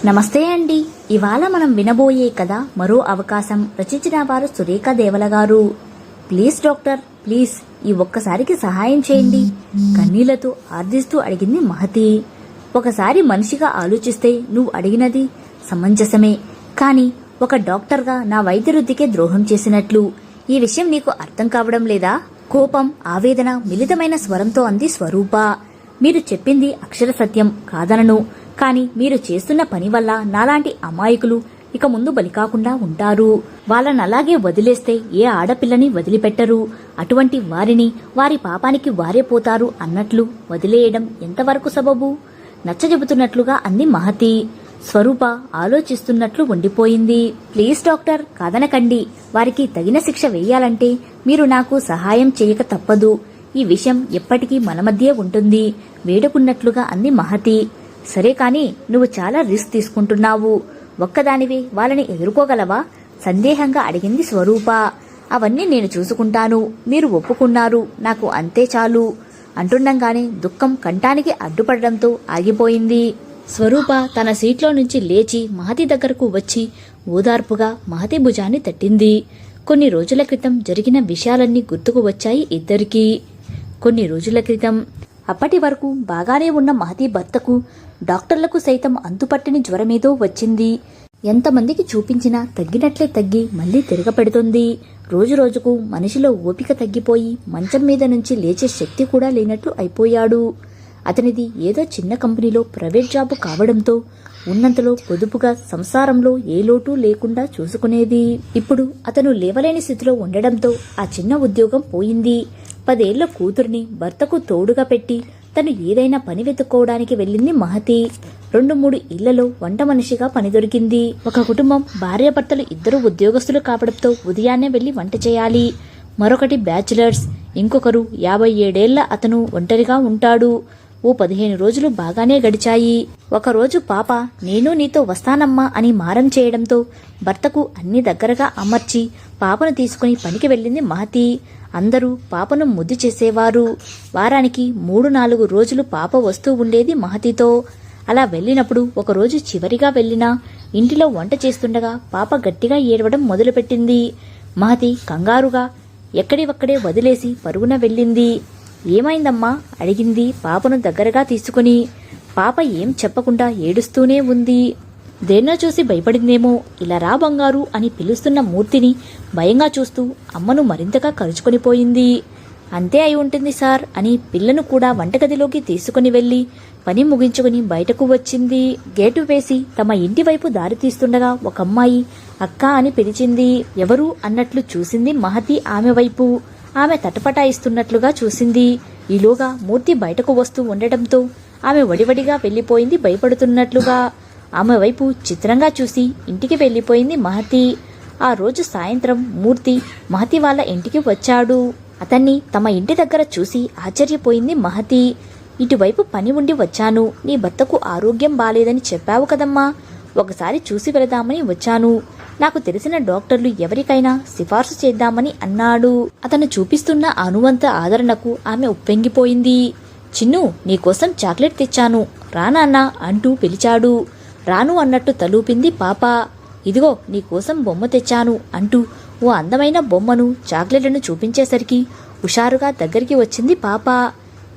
నమస్తే అండి. ఇవాళ మనం వినబోయే కథ మరో అవకాశం. రచించిన వారు సురేఖ దేవల గారు. ప్లీజ్ డాక్టర్, ప్లీజ్ ఈ ఒక్కసారికి సహాయం చేయండి, కన్నీళ్లతో ఆర్దిస్తూ అడిగింది మహతి. ఒకసారి మనిషిగా ఆలోచిస్తే నువ్వు అడిగినది సమంజసమే, కానీ ఒక డాక్టర్గా నా వైద్య వృత్తికే ద్రోహం చేసినట్లు. ఈ విషయం నీకు అర్థం కావడం లేదా? కోపం, ఆవేదన మిళితమైన స్వరంతో అంది స్వరూప. మీరు చెప్పింది అక్షర సత్యం కాదనను, కానీ మీరు చేస్తున్న పని వల్ల నాలాంటి అమాయకులు ఇక ముందు బలికాకుండా ఉంటారు. వాళ్ళనలాగే వదిలేస్తే ఏ ఆడపిల్లని వదిలిపెట్టరు. అటువంటి వారిని వారి పాపానికి వారే పోతారు అన్నట్లు వదిలేయడం ఎంతవరకు సబబు? నచ్చజెబుతున్నట్లుగా అంది మహతి. స్వరూప ఆలోచిస్తున్నట్లు ఉండిపోయింది. ప్లీజ్ డాక్టర్, కాదనకండి. వారికి తగిన శిక్ష వేయాలంటే మీరు నాకు సహాయం చేయక తప్పదు. ఈ విషయం ఎప్పటికీ మన మధ్యే ఉంటుంది, వేడుకున్నట్లుగా అంది మహతి. సరే కాని నువ్వు చాలా రిస్క్ తీసుకుంటున్నావు. ఒక్కదానివే వాళ్ళని ఎదుర్కోగలవా? సందేహంగా అడిగింది స్వరూప. అవన్నీ నేను చూసుకుంటాను, మీరు ఒప్పుకున్నారు, నాకు అంతే చాలు అంటుండగానే దుఃఖం కంఠానికి అడ్డుపడడంతో ఆగిపోయింది. స్వరూప తన సీట్లో నుంచి లేచి మహతి దగ్గరకు వచ్చి ఓదార్పుగా మహతి భుజాన్ని తట్టింది. కొన్ని రోజుల క్రితం జరిగిన విషయాలన్నీ గుర్తుకు వచ్చాయి ఇద్దరికీ. కొన్ని రోజుల క్రితం అప్పటి వరకు బాగానే ఉన్న మహతి భర్తకు డాక్టర్లకు సైతం అంతుపట్టని జ్వరమేదో వచ్చింది. ఎంతమందికి చూపించినా తగ్గినట్లే తగ్గి మళ్లీ తిరగపెడుతుంది. రోజురోజుకు మనిషిలో ఓపిక తగ్గిపోయి మంచం మీద నుంచి లేచే శక్తి కూడా లేనట్లు అయిపోయాడు. అతనిది ఏదో చిన్న కంపెనీలో ప్రైవేట్ జాబు కావడంతో ఉన్నంతలో పొదుపుగా సంసారంలో ఏ లోటు లేకుండా చూసుకునేది. ఇప్పుడు అతను లేవలేని స్థితిలో ఉండడంతో ఆ చిన్న ఉద్యోగం పోయింది. 10 ఏళ్ల కూతుర్ని భర్తకు తోడుగా పెట్టి తను ఏదైనా పని వెతుక్కోవడానికి వెళ్ళింది మహతి. 2-3 ఇళ్లలో వంట మనిషిగా పని దొరికింది. ఒక కుటుంబం భార్యాభర్తలు ఇద్దరు ఉద్యోగస్తులు కావడంతో ఉదయాన్నే వెళ్లి వంట చేయాలి. మరొకటి బ్యాచిలర్స్, ఇంకొకరు 57 ఏళ్ల అతను ఒంటరిగా ఉంటాడు. ఓ 15 రోజులు బాగానే గడిచాయి. ఒకరోజు పాప నేను నీతో వస్తానమ్మా అని మారం చేయడంతో భర్తకు అన్ని దగ్గరగా అమర్చి పాపను తీసుకుని పనికి వెళ్ళింది మహతి. అందరూ పాపను ముద్దు చేసేవారు. వారానికి 3-4 రోజులు పాప వస్తూ ఉండేది మహతితో. అలా వెళ్ళినప్పుడు ఒకరోజు చివరిగా వెళ్ళినా ఇంటిలో వంట చేస్తుండగా పాప గట్టిగా ఏడవడం మొదలుపెట్టింది. మహతి కంగారుగా ఎక్కడివక్కడే వదిలేసి పరుగున వెళ్ళింది. ఏమైందమ్మా అడిగింది పాపను దగ్గరగా తీసుకుని. పాప ఏం చెప్పకుండా ఏడుస్తూనే ఉంది. దేన్నో చూసి భయపడిందేమో. ఇలా రా బంగారు అని పిలుస్తున్న మూర్తిని భయంగా చూస్తూ అమ్మను మరింతగా కరుచుకొనిపోయింది. అంతే అయి ఉంటుంది సార్ అని పిల్లను కూడా వంటగదిలోకి తీసుకుని వెళ్లి పని ముగించుకుని బయటకు వచ్చింది. గేటు వేసి తమ ఇంటి వైపు దారి తీస్తుండగా ఒక అమ్మాయి అక్క అని పిలిచింది. ఎవరు అన్నట్లు చూసింది మహతి ఆమె వైపు. ఆమె తటపటాయిస్తున్నట్లుగా చూసింది. ఈలోగా మూర్తి బయటకు వస్తూ ఉండటంతో ఆమె వడివడిగా వెళ్లిపోయింది భయపడుతున్నట్లుగా. ఆమె వైపు చిత్రంగా చూసి ఇంటికి వెళ్లిపోయింది మహతి. ఆ రోజు సాయంత్రం మూర్తి మహతి వాళ్ళ ఇంటికి వచ్చాడు. అతన్ని తమ ఇంటి దగ్గర చూసి ఆశ్చర్యపోయింది మహతి. ఇటువైపు పని ఉండి వచ్చాను. నీ భర్తకు ఆరోగ్యం బాలేదని చెప్పావు కదమ్మా, ఒకసారి చూసి వెళదామని వచ్చాను. నాకు తెలిసిన డాక్టర్లు ఎవరికైనా సిఫార్సు చేద్దామని అన్నాడు. అతను చూపిస్తున్న అనువంత ఆదరణకు ఆమె ఉప్పొంగిపోయింది. చిన్ను, నీకోసం చాక్లెట్ తెచ్చాను, రా నాన్న అంటూ పిలిచాడు. రాను అన్నట్టు తలూపింది పాప. ఇదిగో నీకోసం బొమ్మ తెచ్చాను అంటూ ఓ అందమైన బొమ్మను చాక్లెట్లను చూపించేసరికి హుషారుగా దగ్గరికి వచ్చింది పాప.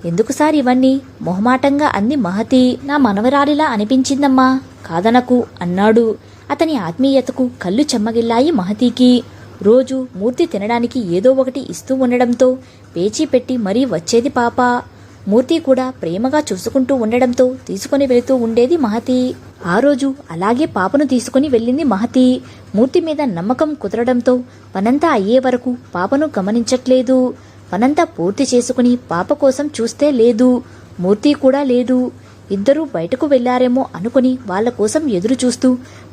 ఎందుకు సార్ ఇవన్నీ? మొహమాటంగా అంది మహతి. నా మనవరాలిలా అనిపించిందమ్మా, కాదనకు అన్నాడు. అతని ఆత్మీయతకు కళ్ళు చెమ్మగిల్లాయి మహతికి. రోజు మూర్తి తినడానికి ఏదో ఒకటి ఇస్తూ ఉండడంతో పేచీ పెట్టి మరీ వచ్చేది పాప. మూర్తి కూడా ప్రేమగా చూసుకుంటూ ఉండడంతో తీసుకుని వెళుతూ ఉండేది మహతి. ఆ రోజు అలాగే పాపను తీసుకుని వెళ్ళింది మహతి. మూర్తి మీద నమ్మకం కుదరడంతో పనంతా అయ్యే వరకు పాపను గమనించట్లేదు. పనంతా పూర్తి చేసుకుని పాప కోసం చూస్తే లేదు, మూర్తి కూడా లేదు. ఇద్దరూ బయటకు వెళ్లారేమో అనుకుని వాళ్ల కోసం ఎదురు చూస్తూ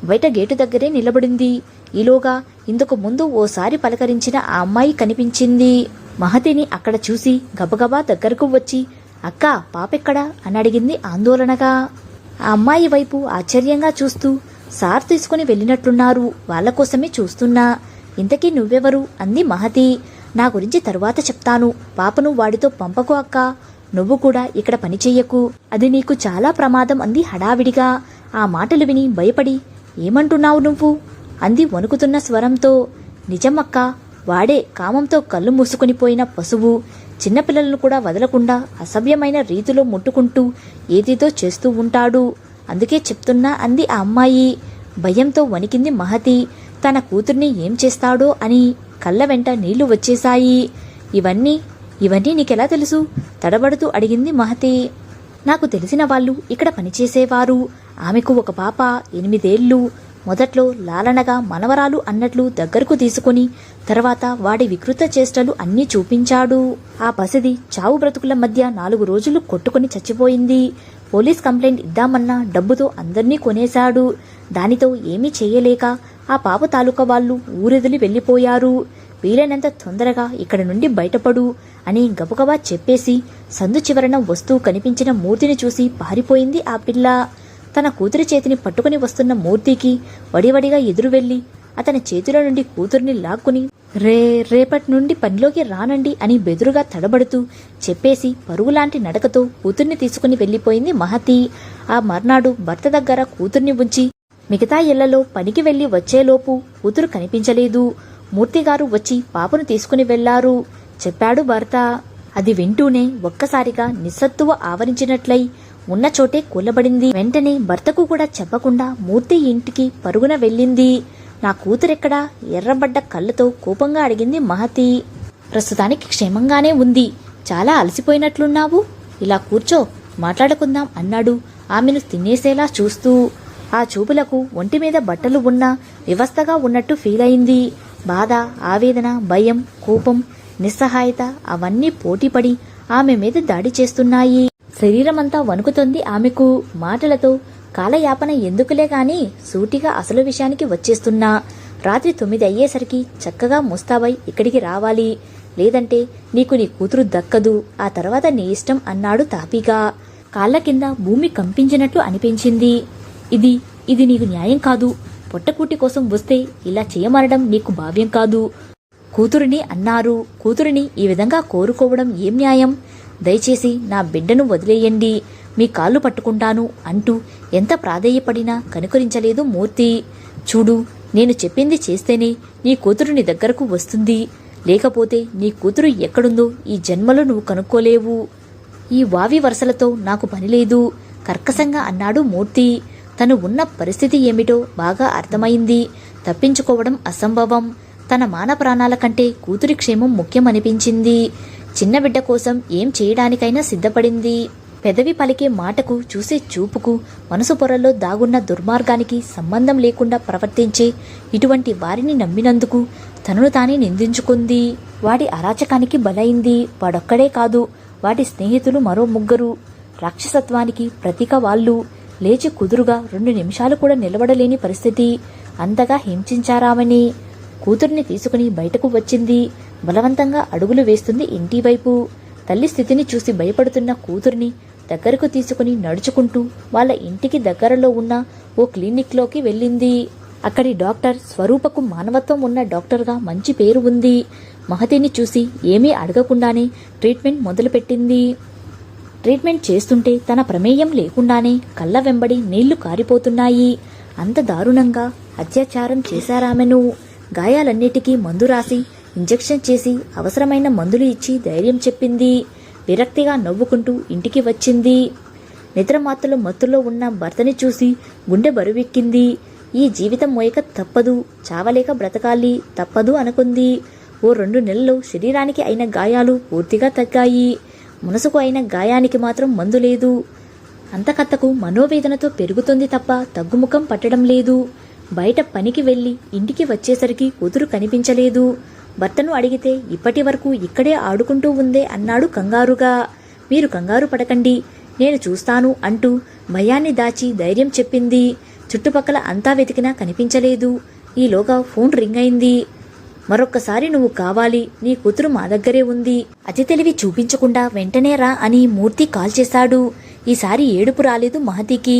బయట గేటు దగ్గరే నిలబడింది. ఈలోగా ఇందుకు ముందు ఓసారి పలకరించిన ఆ అమ్మాయి కనిపించింది. మహతిని అక్కడ చూసి గబగబా దగ్గరకు వచ్చి అక్కా, పాపెక్కడా అని అడిగింది ఆందోళనగా. ఆ అమ్మాయి వైపు ఆశ్చర్యంగా చూస్తూ సార్ తీసుకుని వెళ్ళినట్లున్నారు, వాళ్ల కోసమే చూస్తున్నా. ఇంతకీ నువ్వెవరు అంది మహతి. నా గురించి తరువాత చెప్తాను, పాపను వాడితో పంపకు అక్కా. నువ్వు కూడా ఇక్కడ పని చెయ్యకు, అది నీకు చాలా ప్రమాదం అంది హడావిడిగా. ఆ మాటలు విని భయపడి, ఏమంటున్నావు నువ్వు? అంది వణుకుతున్న స్వరంతో. నిజమక్క, వాడే కామంతో కళ్ళు మూసుకొనిపోయిన పశువు. చిన్నపిల్లలను కూడా వదలకుండా అసభ్యమైన రీతిలో ముట్టుకుంటూ ఏదేదో చేస్తూ ఉంటాడు. అందుకే చెప్తున్నా అంది ఆ అమ్మాయి. భయంతో వణికింది మహతి. తన కూతుర్ని ఏం చేస్తాడో అని కళ్ళ వెంట నీళ్లు వచ్చేశాయి. ఇవన్నీ నీకెలా తెలుసు? తడబడుతూ అడిగింది మహతి. నాకు తెలిసిన వాళ్ళు ఇక్కడ పనిచేసేవారు. ఆమెకు ఒక పాప 8 ఏళ్ళు. మొదట్లో లాలనగా మనవరాలు అన్నట్లు దగ్గరకు తీసుకుని తర్వాత వాడి వికృత చేష్టలు అన్నీ చూపించాడు. ఆ పసిది చావు బ్రతుకుల మధ్య 4 రోజులు కొట్టుకుని చచ్చిపోయింది. పోలీస్ కంప్లైంట్ ఇద్దామన్నా డబ్బుతో అందర్నీ కొనేశాడు. దానితో ఏమీ చేయలేక ఆ పాప తాలూకా వాళ్ళు ఊరెదిలి వెళ్ళిపోయారు. వీలైనంత తొందరగా ఇక్కడి నుండి బయటపడు అని గబగబా చెప్పేసి సందు చివరన వస్తూ కనిపించిన మూర్తిని చూసి పారిపోయింది ఆ పిల్ల. తన కూతురి చేతిని పట్టుకుని వస్తున్న మూర్తికి వడివడిగా ఎదురు వెళ్లి అతని చేతిలో నుండి కూతుర్ని లాక్కుని రేపటి నుండి పనిలోకి రానండి అని బెదురుగా తడబడుతూ చెప్పేసి పరుగులాంటి నడకతో కూతుర్ని తీసుకుని వెళ్లిపోయింది మహతి. ఆ మర్నాడు భర్త దగ్గర కూతుర్ని ఉంచి మిగతా ఇళ్లలో పనికి వెళ్లి వచ్చేలోపు కూతురు కనిపించలేదు. మూర్తిగారు వచ్చి పాపను తీసుకుని వెళ్లారు చెప్పాడు భర్త. అది వింటూనే ఒక్కసారిగా నిస్సత్తువ ఆవరించినట్లయి ఉన్న చోటే కూలబడింది. వెంటనే భర్తకు కూడా చెప్పకుండా మూర్తి ఇంటికి పరుగున వెళ్ళింది. నా కూతురెక్కడా? ఎర్రబడ్డ కళ్ళతో కోపంగా అడిగింది మహతి. ప్రస్తుతానికి క్షేమంగానే ఉంది. చాలా అలసిపోయినట్లున్నావు. ఇలా కూర్చో, మాట్లాడుకుందాం అన్నాడు ఆమెను తినేసేలా చూస్తూ. ఆ చూపులకు ఒంటి మీద బట్టలు ఉన్నా వ్యవస్థగా ఉన్నట్టు ఫీలయింది. బాధ, ఆవేదన, భయం, కోపం, నిస్సహాయత అవన్నీ పోటీపడి ఆమె మీద దాడి చేస్తున్నాయి. శరీరమంతా వణుకుతోంది ఆమెకు. మాటలతో కాలయాపన ఎందుకులే గాని సూటిగా అసలు విషయానికి వచ్చేస్తున్నా. రాత్రి 9 అయ్యేసరికి చక్కగా ముస్తాబై ఇక్కడికి రావాలి. లేదంటే నీకు నీ కూతురు దక్కదు. ఆ తర్వాత నీ ఇష్టం అన్నాడు తాపీగా. కాళ్ల కింద భూమి కంపించినట్లు అనిపించింది. ఇది నీకు న్యాయం కాదు. పొట్టకూటి కోసం వస్తే ఇలా చేయమనడం నీకు భావ్యం కాదు. కూతురిని అన్నారు. కూతురిని ఈ విధంగా కోరుకోవడం ఏం న్యాయం? దయచేసి నా బిడ్డను వదిలేయండి, మీ కాళ్ళు పట్టుకుంటాను అంటూ ఎంత ప్రాధేయపడినా కనుకరించలేదు మూర్తి. చూడు, నేను చెప్పింది చేస్తేనే నీ కూతురు నీ దగ్గరకు వస్తుంది. లేకపోతే నీ కూతురు ఎక్కడుందో ఈ జన్మలో నువ్వు కనుక్కోలేవు. ఈ వావి వరసలతో నాకు పనిలేదు కర్కశంగా అన్నాడు మూర్తి. తను ఉన్న పరిస్థితి ఏమిటో బాగా అర్థమైంది. తప్పించుకోవడం అసంభవం. తన మాన ప్రాణాల కంటే కూతురి క్షేమం ముఖ్యమనిపించింది. చిన్న బిడ్డ కోసం ఏం చేయడానికైనా సిద్ధపడింది. పెదవి పలికే మాటకు, చూసే చూపుకు, మనసు పొరల్లో దాగున్న దుర్మార్గానికి సంబంధం లేకుండా ప్రవర్తించే ఇటువంటి వారిని నమ్మినందుకు తనను తానే నిందించుకుంది. వాడి అరాచకానికి బలైంది. వాడొక్కడే కాదు, వాటి స్నేహితులు మరో 3. రాక్షసత్వానికి ప్రతీక వాళ్ళు. లేచి కుదురుగా 2 నిమిషాలు కూడా నిలబడలేని పరిస్థితి. అంతగా హింసించారామని. కూతుర్ని తీసుకుని బయటకు వచ్చింది. బలవంతంగా అడుగులు వేస్తుంది ఇంటి వైపు. తల్లి స్థితిని చూసి భయపడుతున్న కూతుర్ని దగ్గరకు తీసుకుని నడుచుకుంటూ వాళ్ళ ఇంటికి దగ్గరలో ఉన్న ఓ క్లినిక్లోకి వెళ్ళింది. అక్కడి డాక్టర్ స్వరూపకు మానవత్వం ఉన్న డాక్టర్గా మంచి పేరు ఉంది. మహతిని చూసి ఏమీ అడగకుండానే ట్రీట్మెంట్ మొదలుపెట్టింది. ట్రీట్మెంట్ చేస్తుంటే తన ప్రమేయం లేకుండానే కళ్ళ వెంబడి నీళ్లు కారిపోతున్నాయి. అంత దారుణంగా అత్యాచారం చేశారామెను. గాయాలన్నిటికీ మందు రాసి ఇంజెక్షన్ చేసి అవసరమైన మందులు ఇచ్చి ధైర్యం చెప్పింది. విరక్తిగా నవ్వుకుంటూ ఇంటికి వచ్చింది. నిద్రమాతలు మత్తులో ఉన్న భర్తని చూసి గుండె బరువెక్కింది. ఈ జీవితం మోయక తప్పదు, చావలేక బ్రతకాలి తప్పదు అనుకుంది. ఓ 2 నెలల్లో శరీరానికి అయిన గాయాలు పూర్తిగా తగ్గాయి. మనసుకు అయిన గాయానికి మాత్రం మందు లేదు. అంతకత్తకు మనోవేదనతో పెరుగుతుంది తప్ప తగ్గుముఖం పట్టడం లేదు. బయట పనికి వెళ్లి ఇంటికి వచ్చేసరికి కూతురు కనిపించలేదు. భర్తను అడిగితే ఇప్పటి వరకు ఇక్కడే ఆడుకుంటూ ఉందే అన్నాడు కంగారుగా. మీరు కంగారు పడకండి, నేను చూస్తాను అంటూ భయాన్ని దాచి ధైర్యం చెప్పింది. చుట్టుపక్కల అంతా వెతికినా కనిపించలేదు. ఈలోగా ఫోన్ రింగ్ అయింది. మరొక్కసారి నువ్వు కావాలి, నీ కూతురు మా దగ్గరే ఉంది. అతి తెలివి చూపించకుండా వెంటనే రా అని మూర్తి కాల్ చేశాడు. ఈసారి ఏడుపు రాలేదు మహతికి.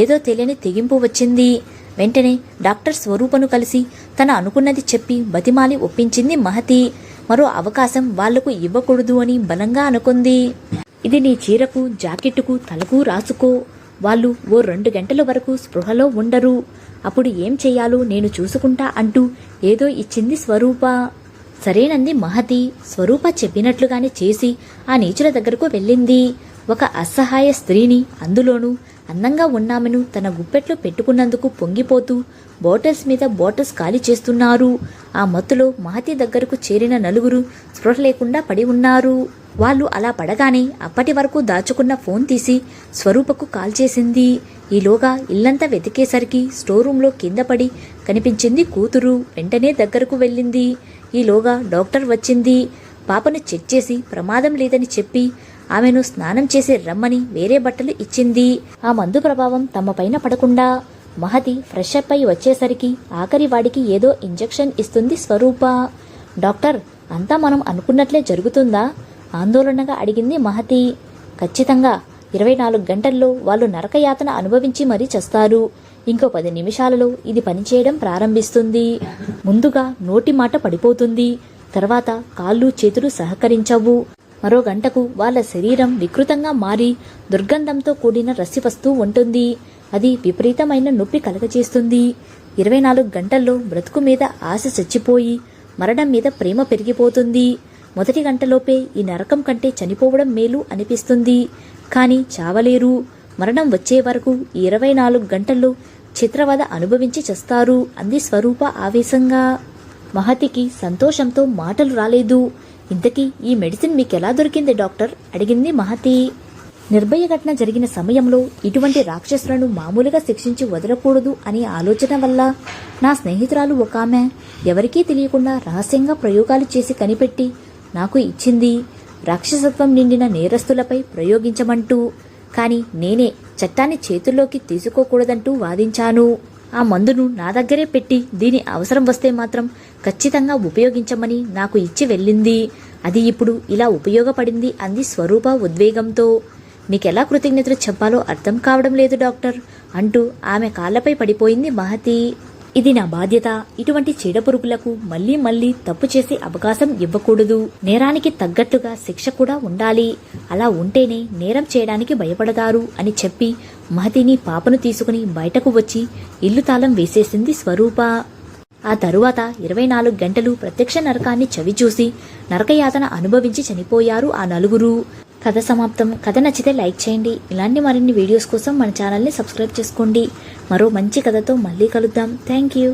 ఏదో తెలియని తెగింపు వచ్చింది. వెంటనే డాక్టర్ స్వరూపను కలిసి తన అనుకున్నది చెప్పి బతిమాలి ఒప్పించింది మహతి. మరో అవకాశం వాళ్లకు ఇవ్వకూడదు అని బలంగా అనుకుంది. ఇది నీ చీరకు, జాకెట్టుకు, తలకు రాసుకో. వాళ్ళు ఓ 2 గంటల వరకు స్పృహలో ఉండరు. అప్పుడు ఏం చెయ్యాలో నేను చూసుకుంటా అంటూ ఏదో ఇచ్చింది స్వరూప. సరేనంది మహతి. స్వరూప చెప్పినట్లుగానే చేసి ఆ నీచుల దగ్గరకు వెళ్ళింది. ఒక అసహాయ స్త్రీని, అందులోనూ అందంగా ఉన్నామెను తన గుప్పెట్లో పెట్టుకున్నందుకు పొంగిపోతూ బాటిల్స్ మీద బాటిల్స్ ఖాళీ చేస్తున్నారు. ఆ మత్తులో మహతి దగ్గరకు చేరిన నలుగురు స్పృహ లేకుండా పడి ఉన్నారు. వాళ్ళు అలా పడగానే అప్పటి వరకు దాచుకున్న ఫోన్ తీసి స్వరూపకు కాల్ చేసింది. ఈలోగా ఇల్లంతా వెతికేసరికి స్టోర్ రూంలో కింద పడి కనిపించింది కూతురు. వెంటనే దగ్గరకు వెళ్ళింది. ఈలోగా డాక్టర్ వచ్చింది. పాపను చెక్ చేసి ప్రమాదం లేదని చెప్పి ఆమెను స్నానం చేసి రమ్మని వేరే బట్టలు ఇచ్చింది. ఆ మందు ప్రభావం తమ పైన పడకుండా మహతి ఫ్రెష్ అప్ అయి వచ్చేసరికి ఆఖరి వాడికి ఏదో ఇంజెక్షన్ ఇస్తుంది స్వరూప. డాక్టర్, అంతా మనం అనుకున్నట్లే జరుగుతుందా? ఆందోళనగా అడిగింది మహతి. ఖచ్చితంగా 24 గంటల్లో వాళ్ళు నరకయాతన అనుభవించి మరీ చస్తారు. ఇంకో 10 నిమిషాలలో ఇది పనిచేయడం ప్రారంభిస్తుంది. ముందుగా నోటి మాట పడిపోతుంది. తర్వాత కాళ్ళు చేతులు సహకరించవు. మరో గంటకు వాళ్ళ శరీరం వికృతంగా మారి దుర్గంధంతో కూడిన రసి వస్తూ ఉంటుంది. అది విపరీతమైన నొప్పి కలగజేస్తుంది. 24 గంటల్లో బ్రతుకు మీద ఆశ చచ్చిపోయి మరణం మీద ప్రేమ పెరిగిపోతుంది. మొదటి గంటలోపే ఈ నరకం కంటే చనిపోవడం మేలు అనిపిస్తుంది. కానీ చావలేరు. మరణం వచ్చే వరకు ఈ 24 గంటల్లో చిత్రవద అనుభవించి చస్తారు అంది స్వరూప ఆవేశంగా. మహతికి సంతోషంతో మాటలు రాలేదు. ఇంతకీ ఈ మెడిసిన్ మీకెలా దొరికింది డాక్టర్? అడిగింది మహతి. నిర్భయ ఘటన జరిగిన సమయంలో ఇటువంటి రాక్షసులను మామూలుగా శిక్షించి వదలకూడదు అనే ఆలోచన వల్ల నా స్నేహితురాలు ఒక ఆమె ఎవరికీ తెలియకుండా రహస్యంగా ప్రయోగాలు చేసి కనిపెట్టి నాకు ఇచ్చింది. రాక్షసత్వం నిండిన నేరస్తులపై ప్రయోగించమంటూ. కాని నేనే చట్టాన్ని చేతుల్లోకి తీసుకోకూడదంటూ వాదించాను. ఆ మందును నా దగ్గరే పెట్టి దీని అవసరం వస్తే మాత్రం ఖచ్చితంగా ఉపయోగించమని నాకు ఇచ్చి వెళ్ళింది. అది ఇప్పుడు ఇలా ఉపయోగపడింది అంది స్వరూప ఉద్వేగంతో. మీకెలా కృతజ్ఞతలు చెప్పాలో అర్థం కావడం లేదు డాక్టర్ అంటూ ఆమె కాళ్లపై పడిపోయింది మహతి. ఇది నా బాధ్యత. ఇటువంటి చీడపురుగులకు మళ్లీ మళ్లీ తప్పు చేసే అవకాశం ఇవ్వకూడదు. నేరానికి తగ్గట్టుగా శిక్ష కూడా ఉండాలి. అలా ఉంటేనే నేరం చేయడానికి భయపడతారు అని చెప్పి మహతిని పాపను తీసుకుని బయటకు వచ్చి ఇల్లు తాళం వేసేసింది స్వరూప. ఆ తరువాత 24 గంటలు ప్రత్యక్ష నరకాన్ని చవిచూసి నరకయాతన అనుభవించి చనిపోయారు ఆ నలుగురు. కథ సమాప్తం. కథ నచ్చితే లైక్ చేయండి. ఇలాంటి మరిన్ని వీడియోస్ కోసం మన ఛానల్ని సబ్స్క్రైబ్ చేసుకోండి. మరో మంచి కథతో మళ్ళీ కలుద్దాం. Thank you.